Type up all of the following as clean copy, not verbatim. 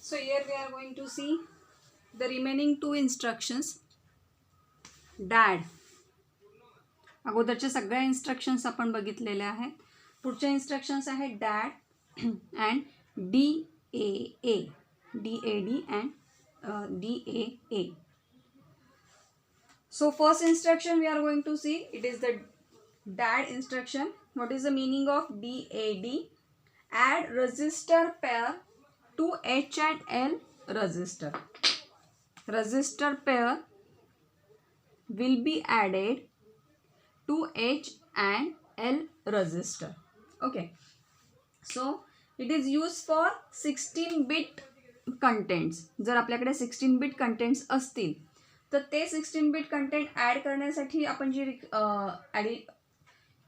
So here we are going to see the remaining two instructions. DAD. अगोदरच्या सगळ्या instructions आपण बघितलेल्या आहेत. पुढच्या इन्स्ट्रक्शन्स आहेत DAD and DAA. DAD and DAA. So first instruction we are going to see, it is the DAD instruction. What is the meaning of DAD? Add resistor pair to H and L resistor. Resistor pair will be added to H and L resistor. Okay. So it is used for 16-bit contents. जर आपल्याकडे 16-bit contents असतील तर ते 16-bit content add करण्यासाठी आपण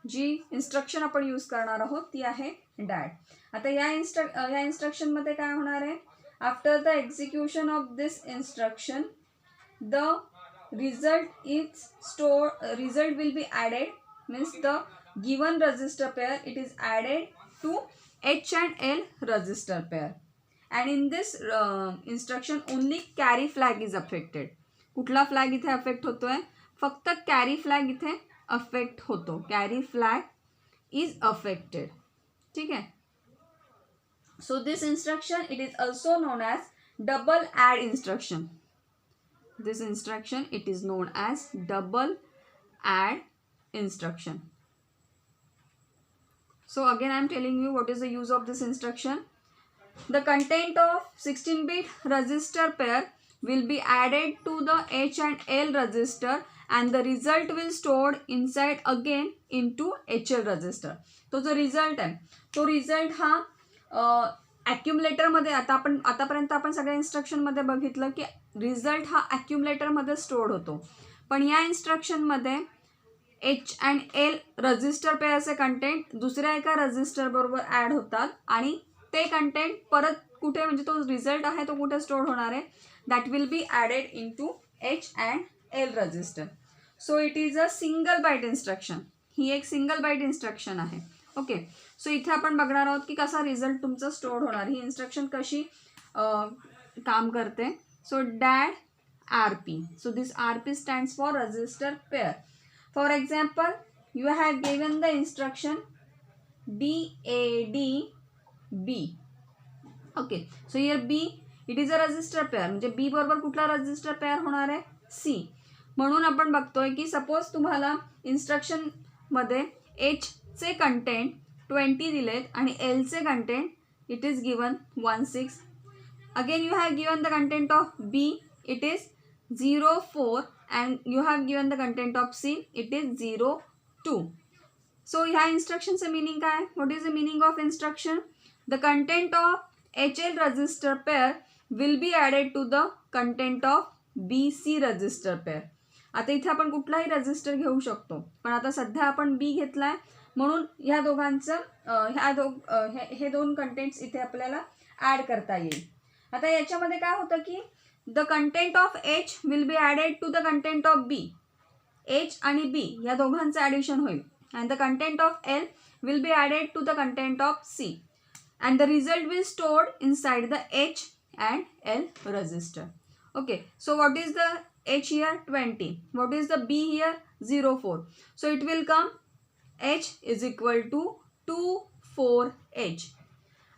जी instruction आपण use करणार आहोत ती आहे DAD. आता या इन्स्ट्रक्शनमध्ये काय होणार आहे, after the execution of this instruction the result will be added, means the given register pair it is added to H and L register pair. And in this instruction only carry flag is affected. कुठला फ्लॅग इथे affect होतोय, फक्त carry flag इथे affect होतो. Carry flag is affected. ठीक आहे. So this instruction it is also known as double add instruction. This instruction it is non as double add instruction. So again I am telling you what is the use of this instruction. The content of 16-bit resistor pair will be added to the H and L register and the result will stored inside again into HL register. तो जो result आहे तो result हा ॲक्युमुलेटरमध्ये आतापर्यंत आपण सगळ्या इन्स्ट्रक्शनमध्ये बघितलं की रिझल्ट हा ॲक्युमुलेटरमध्ये स्टोअर्ड होतो. पण या इन्स्ट्रक्शनमध्ये H and L रजिस्टर पेअरचे कंटेंट दुसऱ्या एका रजिस्टर बरोबर ॲड होतात आणि ते कंटेंट परत कुठे, म्हणजे तो रिझल्ट आहे तो कुठे स्टोअर होणार आहे, that will be added in to H and L register. So it is a single byte instruction. ही एक सिंगल बाईट इन्स्ट्रक्शन आहे. ओके. सो इथे आपण बघणार आहोत की कसा रिझल्ट तुमचा स्टोअर होणार, ही इन्स्ट्रक्शन कशी काम करते. So DAD RP. So this RP stands for register pair. For example, you have given the instruction DAD B. Okay. So here B it is a register pair. म्हणजे B बरोबर कुठला register pair होणार आहे, C. म्हणून आपण बघतोय की suppose तुम्हाला इन्स्ट्रक्शन मध्ये H चे कंटेंट 20 दिलेत आणि L चे content it is given 16. Again you have given the content of B it is 04 and you have given the content of C it is 02. So ह्या instructionचे meaning काय, what is the meaning of instruction? The content of HL register pair will be added to the content of BC register pair. आता इथे आपण कुठलाही register घेऊ शकतो, पण आता सध्या आपण B घेतलाय म्हणून ह्या दोघांचं हे दोन कंटेंट्स इथे आपल्याला ॲड करता येईल. आता याच्यामध्ये काय होतं की the content of H will be added to the content of B. H आणि B या दोघांचं ॲडिशन होईल. and the content of L will be added to the content of C. and the result will stored inside the H and L register. Okay. So what is the H here? 20. What is the B here? 04. So it will come H is equal to 24H.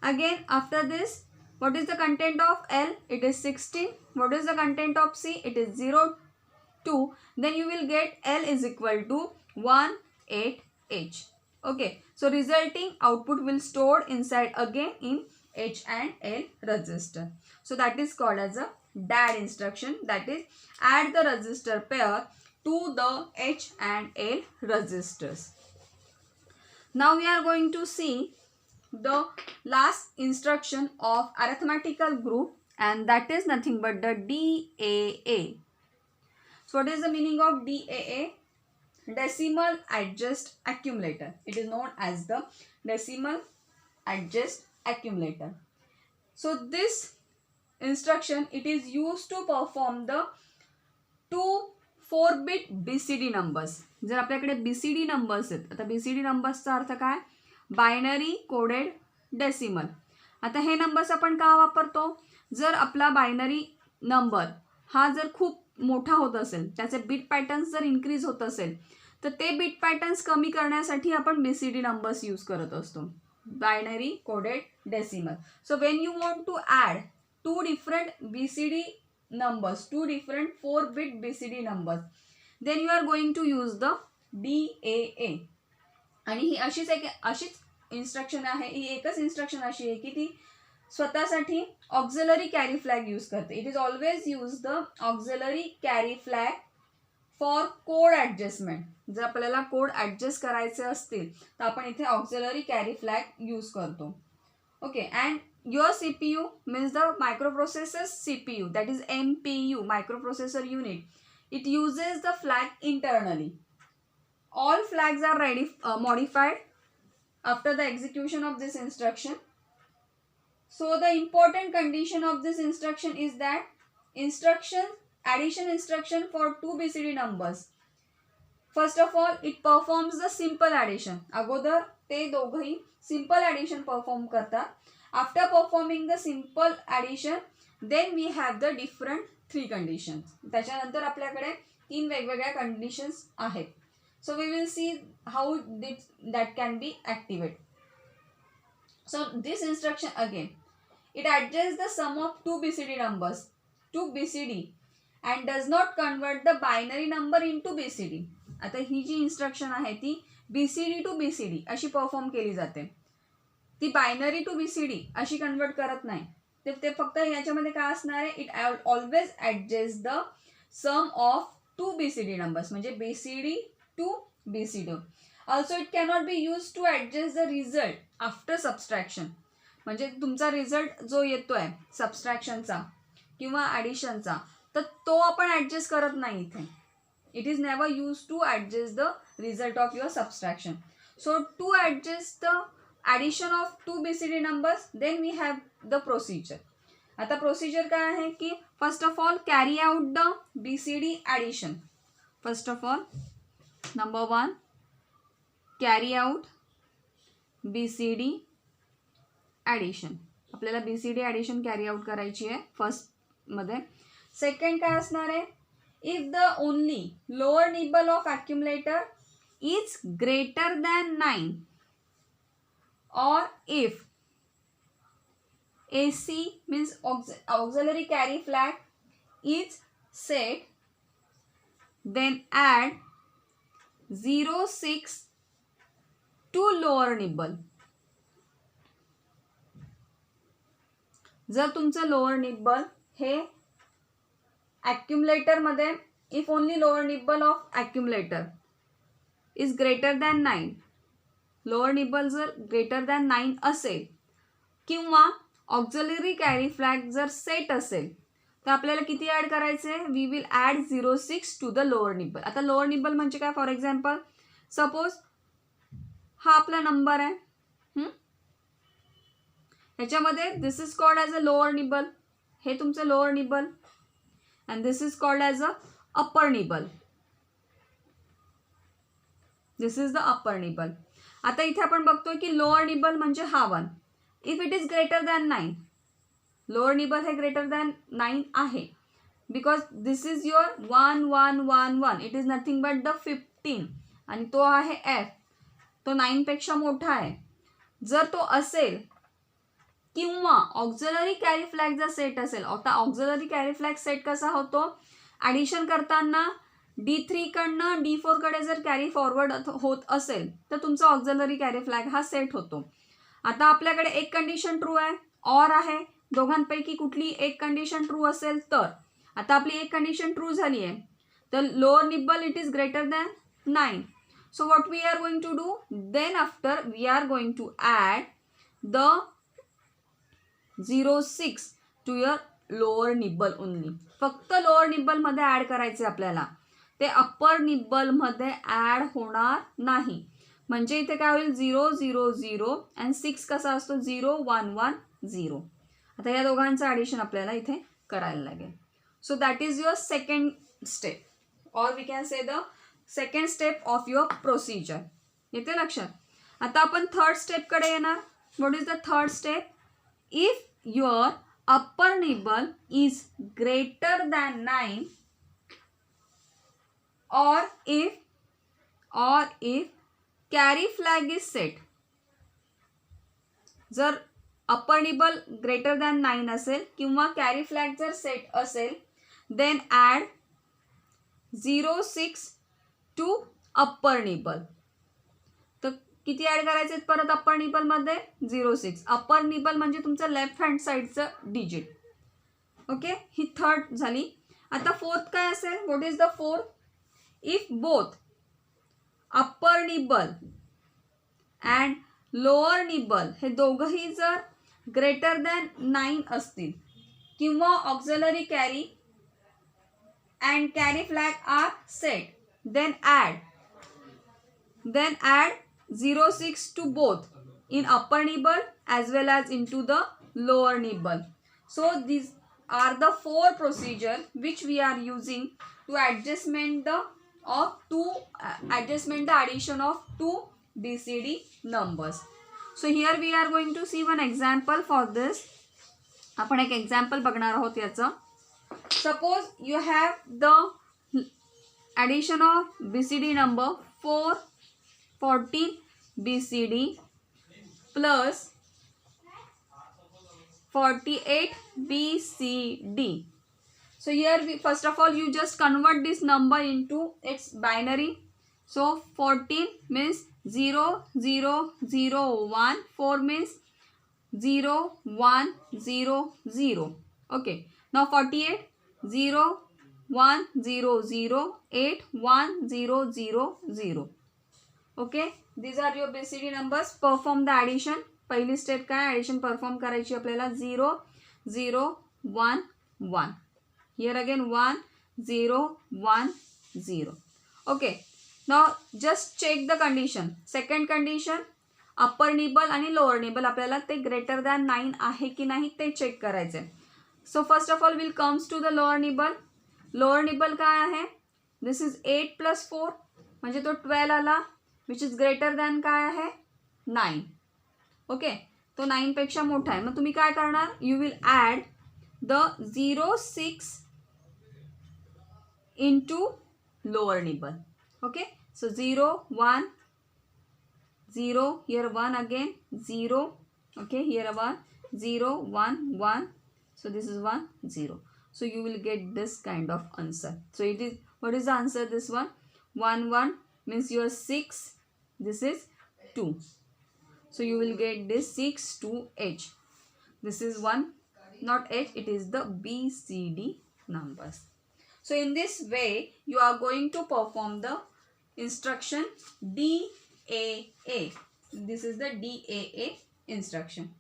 Again after this, what is the content of L? It is 16. What is the content of C? It is 02. Then you will get L is equal to 18H. Okay. So resulting output will stored inside again in H and L register. So that is called as a DAD instruction. That is add the register pair to the H and L registers. Now we are going to see the last instruction of arithmetical group, and that is nothing but the DAA. So what is the meaning of DAA? Decimal adjust accumulator. It is known as the decimal adjust accumulator. So this instruction it is used to perform the 2 4-bit BCD numbers. जर आपल्याकडे BCD numbers आहेत, आता BCD नंबर्सचा अर्थ काय, binary coded decimal. आता हे numbers आपण का वापरतो, जर आपला बायनरी नंबर हा जर खूप मोठा होत असेल, त्याचे बीट पॅटर्न्स जर इन्क्रीज होत असेल, तर ते बीट पॅटर्न्स कमी करण्यासाठी आपण BCD नंबर्स यूज करत असतो, binary coded decimal. So when you want to add two different BCD numbers, two different 4-bit BCD numbers, then you are going to use the DAA. आणि ही अशीच instruction आहे, ही एकच instruction अशी आहे की ती स्वतःसाठी ऑक्झिलरी कॅरी फ्लॅग यूज करते. It is always use the auxiliary carry flag for code adjustment. जर आपल्याला कोड ॲडजस्ट करायचे असतील तर आपण इथे ऑक्झिलरी कॅरी फ्लॅग यूज करतो. Okay, and your CPU means the microprocessor's CPU, that is MPU, microprocessor unit. It uses the flag internally. All flags are modified after the execution of this instruction. So the important condition of this instruction is that addition instruction for two BCD numbers. First of all, it performs the simple addition. अगोदर ते दोघंही simple addition perform करतात. After performing the simple addition, then we have the different 3 conditions. त्याच्यानंतर आपल्याकडे 3 वेगवेगळ्या conditions आहेत. So we will see how that can be activated. So this instruction again, it adjusts the sum of two BCD numbers to BCD and does not convert the binary number into BCD. आता ही जी instruction आहे ती BCD to BCD अशी perform केली जाते. ती binary to BCD अशी convert करत नाही. ते फक्त याच्यामध्ये काय असणार आहे, it always adjust the sum of two BCD numbers, म्हणजे BCD to BCD. Also it cannot be use to adjust the result after subtraction. म्हणजे तुमचा रिझल्ट जो येतोय सबस्ट्रॅक्शनचा किंवा ॲडिशनचा, तर तो आपण ॲडजस्ट करत नाही इथे. It is never use to adjust the result of your subtraction. So to adjust the addition of two BCD numbers, then we have the procedure. आता प्रोसिजर काय आहे की first of all carry out the BCD addition. First of all number 1, carry out BCD addition. आपल्याला BCD addition carry out करायची आहे first मध्ये. Second काय असणार आहे, if the only lower nibble of accumulator is greater than 9, or if AC means auxiliary carry flag is set, then add 0.6 to lower nibble. जर तुमचं lower nibble हे accumulator मध्ये, if only lower nibble of accumulator is greater than 9, lower nibble जर greater than 9 असेल किंवा auxiliary carry flag जर set असेल, तर आपल्याला किती ॲड करायचे, we will add 0.6 to the lower nibble. आता लोअर निबल म्हणजे काय, फॉर एक्झाम्पल सपोज हा आपला नंबर आहे, ह्याच्यामध्ये this is called as a lower nibble, हे तुमचं lower nibble, and this is called as a upper nibble. This is the upper nibble. आता इथे आपण बघतोय की लोअर निबल म्हणजे हा 1. If it is greater than 9, lower nibble हे ग्रेटर दॅन 9 आहे, because this is your 1 1 1 1, it is nothing but the 15, आणि तो आहे F, तो 9 पेक्षा मोठा आहे. जर तो असेल किंवा ऑक्झिलरी कॅरी फ्लॅग जर सेट असेल, आता ऑक्झिलरी कॅरी फ्लॅग सेट कसा होतो, ॲडिशन करताना D3 कडनं D4 कडे जर कॅरी फॉरवर्ड होत असेल तर तुमचा ऑक्झिलरी कॅरी फ्लॅग हा सेट होतो. आता आपल्याकडे एक कंडिशन ट्रू आहे, ऑर आहे, दोघांपैकी कुठली एक कंडिशन ट्रू असेल तर. आता आपली एक कंडिशन ट्रू झाली आहे, तर lower nibble it is greater than 9. So what we are going to do, then after we are going to add the 0.6 to your lower nibble only. फक्त लोअर निब्बलमध्ये ॲड करायचे आपल्याला, ते अप्पर निब्बलमध्ये ॲड होणार नाही. म्हणजे इथे काय होईल, 0 0 0 अँड 6 कसा असतो, 0 1 1 0. आता या दोघांचं ॲडिशन आपल्याला इथे करायला लागेल. So that is your second step, or we can say the second step of your procedure. येते लक्षात. आता आपण थर्ड स्टेपकडे येणार. What is the third step, if your upper nibble is greater than 9 or if carry flag is set. जर अपर nibble greater than 9 असेल किंवा carry flag जर सेट असेल then add 06 to upper nibble. तर किती ॲड करायचे परत अप्पर निबलमध्ये 06. अप्पर निबल म्हणजे तुमचं लेफ्ट हँड साईडचं डिजिट. ओके, ही थर्ड झाली. आता फोर्थ काय असेल? What is the fourth? If both upper nibble and lower nibble हे दोघंही जर ग्रेटर दॅन 9 असतील किंवा auxiliary carry and carry flag are set then add 06 to both in upper nibble as well as into the lower nibble. So these are the 4 procedure which we are using to adjustment the addition of two BCD numbers. So here we are going to see one example for this. आपण एक example बघणार आहोत याचं. Suppose you have the addition of BCD number 414 BCD plus 48 BCD. So here first of all you just convert this number into its binary. So 14 means 0 0 0 1, 4 means 0 1 0 0. Okay, now 48 0 1 0 0 8 1 0 0 0. Okay, these are your BCD numbers. Perform the addition. पहिली step काय? Addition perform करायची आपल्याला. 0 0 1 1. Here again 1 0 1 0. Okay, now just check the condition. Second condition, upper nibble आणि lower nibble आपल्याला ते greater than 9 आहे की नाही ते चेक करायचे. So first of all will comes to the lower nibble. Lower nibble काय आहे? दिस इज 8 + 4 म्हणजे तो 12 आला, विच इज ग्रेटर दॅन काय आहे? 9. ओके, तो 9 पेक्षा मोठा आहे. मग तुम्ही काय करणार? You will add the 06 into lower nibble. Okay, so 0 1 0, here 1 again 0. Okay, here 1 0 1 1. So this is 1 0. So you will get this kind of answer. So it is, what is the answer? This one 1 1 means your 6. This is 2. So you will get this 6 2 H. This is 1, not H, it is the BCD numbers. So in this way you are going to perform the instruction DAA. This is the DAA instruction.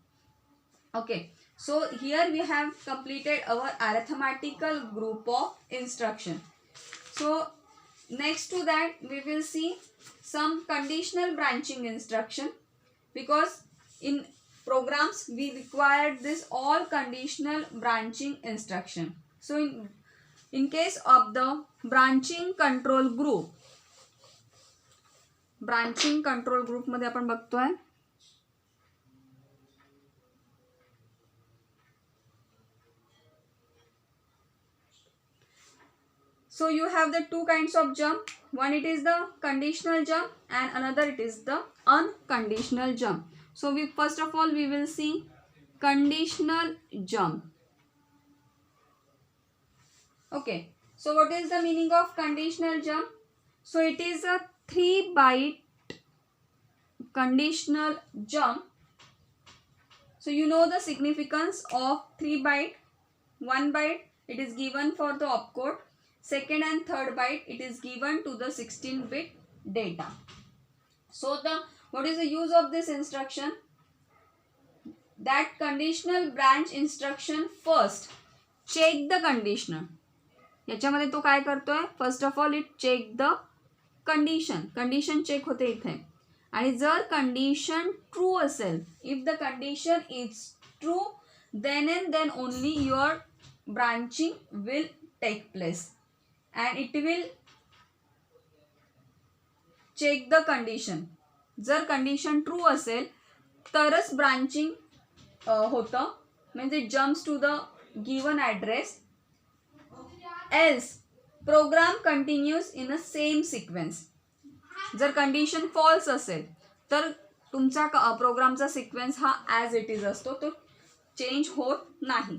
Okay, so here we have completed our arithmetical group of instruction. So next to that we will see some conditional branching instruction, because in programs we required this all conditional branching instruction. So in case of the branching control group मध्ये आपण बघतोय so you have the two kinds of jump. One, it is the conditional jump and another it is the unconditional jump. So we first of all we will see conditional jump. Okay, so what is the meaning of conditional jump? So it is a 3 byte conditional jump. So you know the significance of 3 byte. 1 byte it is given for the opcode. Second and third byte it is given to the 16-bit data. So what is the use of this instruction? That conditional branch instruction first check the conditional. याच्यामध्ये तो काय करतोय? First of all it check the condition check होते इथे. आणि जर condition true असेल, if the condition is true, then and then only your branching will take place and it will check the condition. जर कंडिशन ट्रू असेल तरच branching होतं, means it jumps to the given address, else program continues in a same sequence. जर condition false असेल तर तुमचा प्रोग्रामचा sequence हा ॲज इट इज असतो, तो चेंज होत नाही.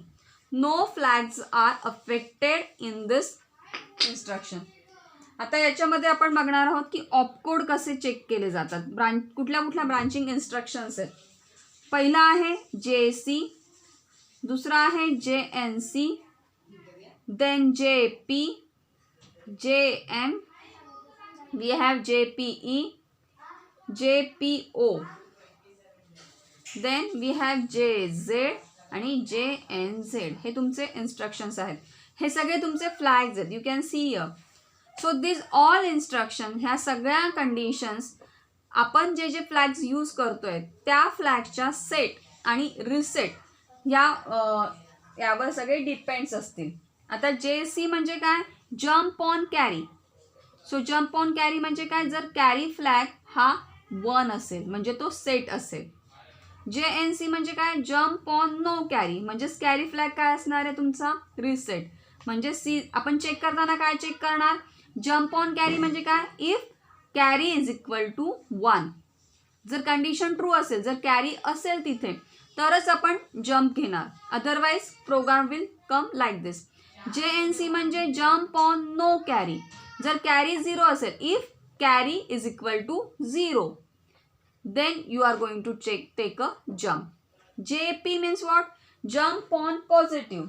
No flags are affected in this instruction. आता याच्यामध्ये आपण बघणार आहोत की ऑपकोड कसे चेक केले जातात, कुठल्या कुठल्या ब्रांचिंग इन्स्ट्रक्शन्स आहेत. पहिला आहे JC, दुसरा आहे JNC, then JP, JM, we have JPE, JPO, then we have JZ आणि JNZ. हे तुमचे इन्स्ट्रक्शन्स आहेत. हे सगळे तुमचे फ्लॅग्स आहेत. You can see here. So this all instruction, ह्या सगळ्या कंडिशन्स आपण जे जे फ्लॅग्स यूज करतोय त्या फ्लॅगच्या सेट आणि रिसेट यावर सगळे डिपेंड्स असतील. आता JC म्हणजे काय, jump on carry. So jump on carry म्हणजे काय, जर कॅरी फ्लॅग हा 1 असेल म्हणजे तो सेट असेल. JNC म्हणजे काय, जम्प ऑन नो कॅरी म्हणजेच कॅरी फ्लॅग काय असणार आहे तुमचा, रिसेट. म्हणजे आपण चेक करताना काय चेक करणार, जम्प ऑन कॅरी म्हणजे काय, if carry is equal to 1. जर कंडिशन ट्रू असेल, जर कॅरी असेल तिथे तरच आपण जम्प घेणार, otherwise program will come like this. JNC म्हणजे जम्प ऑन नो कॅरी. जर कॅरी 0 असेल, if carry is equal to 0, then you are going to take a jump. JP means what, jump on positive.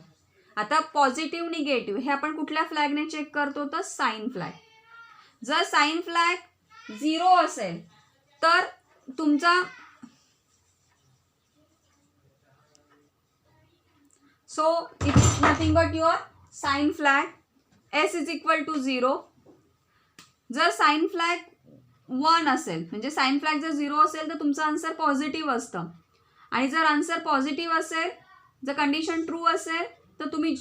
आता positive negative हे आपण कुठल्या फ्लॅगने check करतो, तर साइन फ्लॅग. जर साइन फ्लॅग 0 असेल तर तुमचा so it is nothing but your sign flag. S is equal to 0. जर साइन फ्लॅग 1 असेल म्हणजे साइन फ्लॅग जर 0 असेल तर तुमचं आन्सर पॉझिटिव्ह असतं. आणि जर आन्सर पॉझिटिव्ह असेल, जर कंडिशन ट्रू असेल तर तुम्ही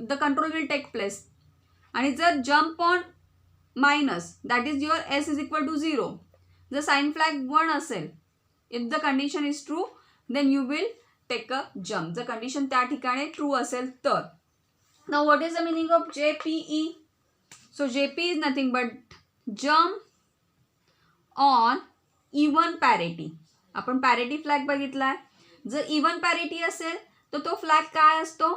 the control will take place. आणि जर jump on minus, that is your S is equal to 0. जर साइन फ्लॅग 1 असेल, if the condition is true then you will take a jump. जर कंडिशन त्या ठिकाणी ट्रू असेल तर. Now what is the meaning of JPE? So JP is nothing but jump on even parity. आपण parity flag बघितलाय. जर even parity असेल तर तो फ्लॅग काय असतो,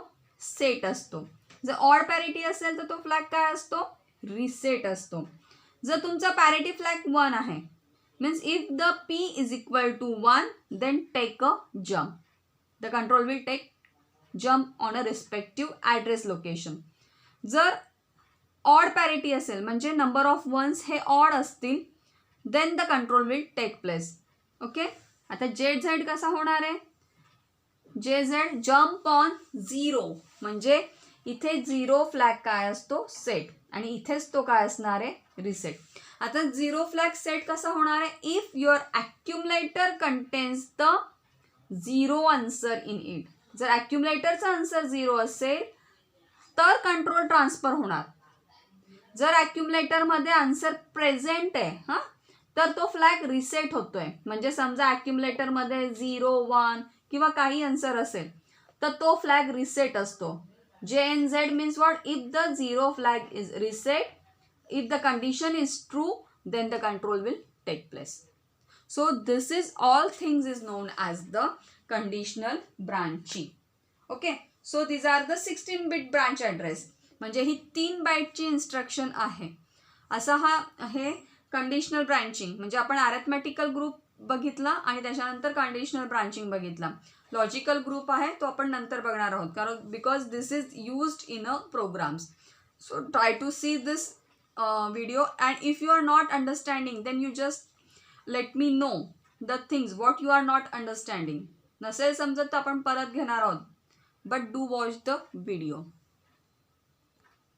सेट असतो. जर ऑड पॅरिटी असेल तर तो फ्लॅग काय असतो, रिसेट असतो. जर तुमचा पॅरिटी फ्लॅग 1 आहे, means if the P is equal to 1 then take a jump. The control will take jump on a respective address location. जर ऑड पॅरिटी असेल म्हणजे नंबर ऑफ वन्स हे ऑड असतील, then the control will take place. Okay. आता JZ कसा होणार आहे, JZ jump on 0 म्हणजे इथे 0 फ्लॅग काय असतो, सेट. आणि इथेच तो काय असणार आहे, रिसेट. आता 0 फ्लॅग सेट कसा होणार आहे, if your accumulator contains the 0 answer in it. जर ॲक्युमुलेटरचा आन्सर 0 असेल तर कंट्रोल ट्रान्सफर होणार. जर ॲक्युमुलेटरमध्ये आन्सर प्रेझेंट आहे तर तो फ्लॅग रिसेट होतोय. म्हणजे समजा ॲक्युमुलेटरमध्ये 0, 1 किंवा काही आन्सर असेल तर तो फ्लॅग रिसेट असतो. JNZ means what, if the 0 flag is reset, if the condition is true then the control will take place. So this is all things is known as the conditional branching. Okay. So these are the 16-bit branch address. म्हणजे ही 3 बाईटची instruction आहे. असा हा आहे conditional branching. म्हणजे आपण arithmetical group बघितला आणि त्याच्यानंतर कंडिशनल ब्रांचिंग बघितला. लॉजिकल ग्रुप आहे तो आपण नंतर बघणार आहोत, कारण because this is used in a programs. So try to see this video and if you are not understanding then you just let me know the things what you are not understanding. नसेल समजत तर आपण परत घेणार आहोत, but do watch the video.